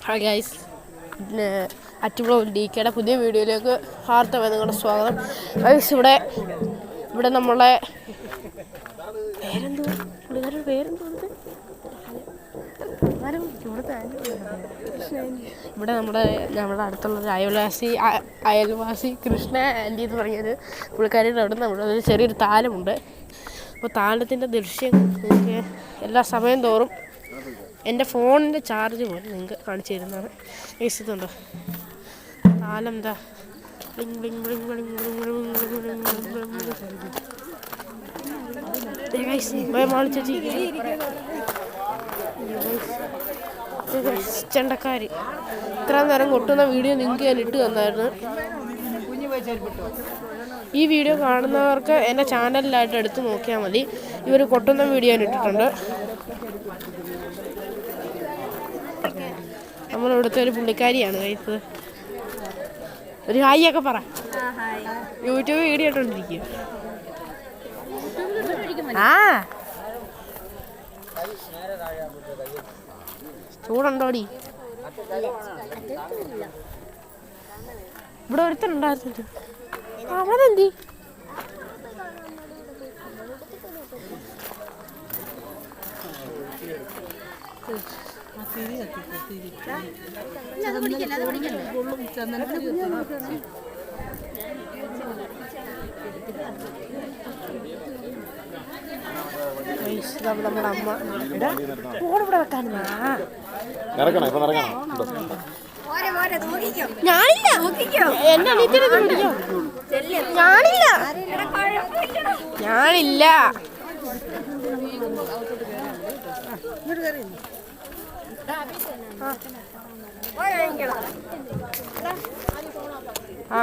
Hi guys, അറ്റുബ്ലോഗ് DKയുടെ പുതിയ വീഡിയോയിലേക്ക് ഹാർദവമായി നിങ്ങളുടെ സ്വാഗതം. ഗൈസ്, ഇവിടെ നമ്മളെ ഇവിടെ നമ്മുടെ അടുത്തുള്ളൊരു അയൽവാസി കൃഷ്ണ ആൻറ്റി എന്ന് പറഞ്ഞൊരു പുള്ളിക്കാരിയുടെ അവിടെ നമ്മളൊരു ചെറിയൊരു താലമുണ്ട്. അപ്പോൾ താലത്തിൻ്റെ ദൃശ്യം നിങ്ങൾക്ക് എല്ലാ സമയം തോറും എൻ്റെ ഫോണിൻ്റെ ചാർജ് പോലെ നിങ്ങൾക്ക് കാണിച്ചു തരുന്നതാണ്. ഇതുണ്ടോ താലം, എന്താ ചെണ്ടക്കാര് ഇത്ര നേരം കൊട്ടുന്ന വീഡിയോ നിങ്ങൾക്ക് ഞാൻ ഇട്ട് തന്നായിരുന്നു. ഈ വീഡിയോ കാണുന്നവർക്ക് എൻ്റെ ചാനലിലായിട്ട് എടുത്ത് നോക്കിയാൽ മതി. ഇവർ കൊട്ടുന്ന വീഡിയോ ഞാൻ ഇട്ടിട്ടുണ്ട്. നമ്മളിവിടുത്തെ ഒരു പുള്ളിക്കാരിയാണ് കഴിച്ചത്. ഒരു ഹായ് ഒക്കെ പറ. യൂട്യൂബ് വീഡിയോ ഇട്ടോണ്ടിരിക്കുക. ചൂടുണ്ടോടി? ഇവിടെ ഒരുത്തനുണ്ടായിരുന്നു. അവനെന്തി നമ്മുടെ അമ്മ ഇവിടെ വെക്കാനാ. ഞാനില്ല, എന്റെ അനിയത്തിനൊക്കെ പിടിക്കോ? ഞാനില്ല. ആ